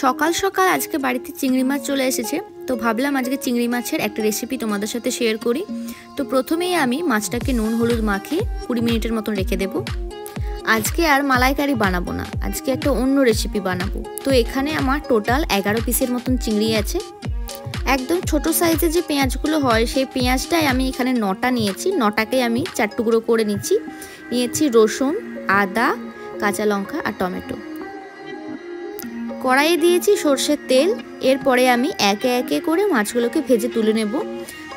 সকাল সকাল আজকে বাড়িতে চিংড়ি মাছ চলে এসেছে, তো ভাবলাম আজকে চিংড়ি মাছের একটা রেসিপি তোমাদের সাথে শেয়ার করি। তো প্রথমেই আমি মাছটাকে নুন হলুদ মাখিয়ে 20 মিনিটের মতন রেখে দেব। আজকে আর মালাইকারি বানাবো না, আজকে একটা অন্য রেসিপি বানাবো। তো এখানে আমার টোটাল 11 পিসের মতন চিংড়ি আছে। একদম ছোট সাইজে যে পেঁয়াজগুলো হয় সেই পেঁয়াজটাই আমি এখানে 9টা নিয়েছি। 9টাকে আমি 4 টুকরো করে নিয়েছি রসুন, আদা, কাঁচা লঙ্কা আর টমেটো। কড়াইয়ে দিয়েছি সর্ষের তেল। এরপরে আমি একে একে করে মাছগুলোকে ভেজে তুলে নেব।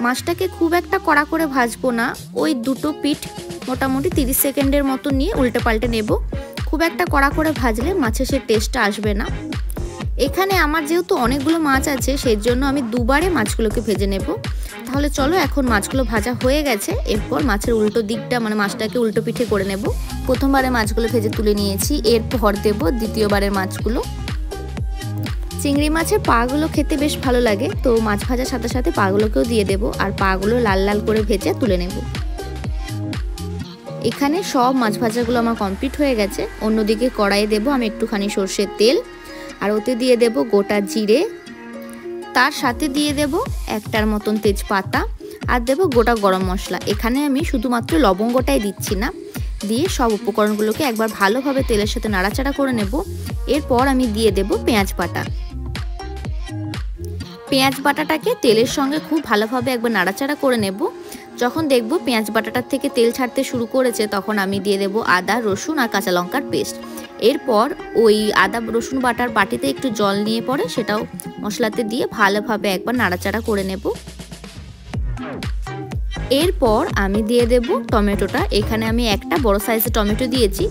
মাছটাকে খুব একটা কড়া করে ভাজবো না, ওই দুটো পিঠ মোটামুটি 30 সেকেন্ডের মতো নিয়ে উল্টে পাল্টে নেব। খুব একটা কড়া করে ভাজলে মাছের সে টেস্টটা আসবে না। এখানে আমার যেহেতু অনেকগুলো মাছ আছে সেই জন্য আমি দুবারে মাছগুলোকে ভেজে নেব। তাহলে চলো, এখন মাছগুলো ভাজা হয়ে গেছে, এরপর মাছের উল্টো দিকটা মানে মাছটাকে উল্টো পিঠে করে নেব। প্রথমবারে মাছগুলো ভেজে তুলে নিয়েছি, এরপর দেব দ্বিতীয়বারের মাছগুলো। চিংড়ি মাছের পাগুলো খেতে বেশ ভালো লাগে, তো মাছ ভাজার সাথে সাথে পাগুলোকেও দিয়ে দেব আর পাগুলো লাল লাল করে ভেজে তুলে নেব। এখানে সব মাছ ভাজাগুলো আমার কমপ্লিট হয়ে গেছে। অন্যদিকে কড়াইয়ে দেব আমি একটুখানি সর্ষের তেল, আর ওতে দিয়ে দেব গোটা জিরে, তার সাথে দিয়ে দেব একটার মতন তেজপাতা, আর দেব গোটা গরম মশলা। এখানে আমি শুধুমাত্র লবঙ্গটাই দিচ্ছি না, দিয়ে সব উপকরণগুলোকে একবার ভালোভাবে তেলের সাথে নাড়াচাড়া করে নেব। এরপর আমি দিয়ে দেব পেঁয়াজ বাটা। পেঁয়াজ বাটাটাকে তেলের সঙ্গে খুব ভালোভাবে একবার নাড়াচাড়া করে নেব। যখন দেখব পেঁয়াজ বাটাটার থেকে তেল ছাড়তে শুরু করেছে, তখন আমি দিয়ে দেব আদা, রসুন আর কাঁচা লঙ্কার পেস্ট। এরপর ওই আদা রসুন বাটার বাটিতে একটু জল নিয়ে পরে সেটাও মশলাতে দিয়ে ভালোভাবে একবার নাড়াচাড়া করে নেব। এরপর আমি দিয়ে দেব টমেটোটা। এখানে আমি একটা বড় সাইজের টমেটো দিয়েছি,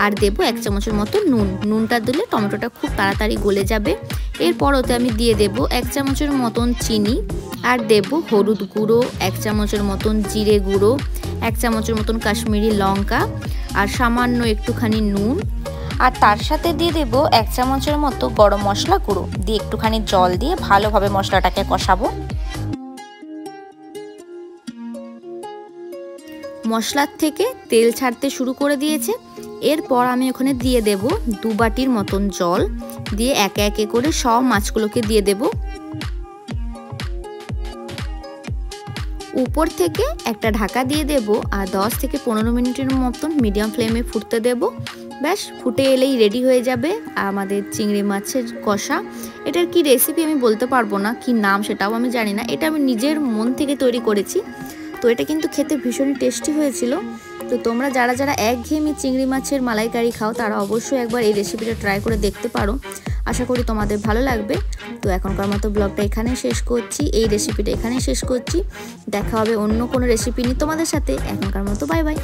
আর দেব 1 চামচের মতো নুন। নুনটা দিলে টমেটোটা খুব তাড়াতাড়ি গলে যাবে। এরপর ওতে আমি দিয়ে দেব 1 চামচের মতন চিনি, আর দেব হলুদ গুঁড়ো 1 চামচের মতন, জিরে গুঁড়ো 1 চামচের মতন, কাশ্মীরি লঙ্কা আর সামান্য একটুখানি নুন, আর তার সাথে দিয়ে দেব 1 চামচের মতো গরম মশলা গুঁড়ো। দিয়ে একটুখানি জল দিয়ে ভালোভাবে মশলাটাকে কষাবো। মশলার থেকে তেল ছাড়তে শুরু করে দিয়েছে। এরপর আমি ওখানে দিয়ে দেব 2 বাটির মতন জল, দিয়ে একে একে করে সব মাছগুলোকে দিয়ে দেব। উপর থেকে একটা ঢাকা দিয়ে দেব, আর 10 থেকে 15 মিনিটের মতন মিডিয়াম ফ্লেমে ফুটতে দেব। ব্যাস, ফুটে এলেই রেডি হয়ে যাবে আমাদের চিংড়ি মাছের কষা। এটার কি রেসিপি আমি বলতে পারবো না, কি নাম সেটাও আমি জানি না। এটা আমি নিজের মন থেকে তৈরি করেছি, তো এটা কিন্তু খেতে ভীষণই টেস্টি হয়েছিল। তো তোমরা যারা যারা একঘেয়েমি চিংড়ি মাছের মালাইকারি খাও তারা অবশ্যই একবার এই রেসিপিটা ট্রাই করে দেখতে পারো। আশা করি তোমাদের ভালো লাগবে। তো এখনকার মতো ব্লগটা এখানে শেষ করছি, এই রেসিপিটা এখানে শেষ করছি। দেখা হবে অন্য কোনো রেসিপি নিয়ে তোমাদের সাথে। এখনকার মতো বাই বাই।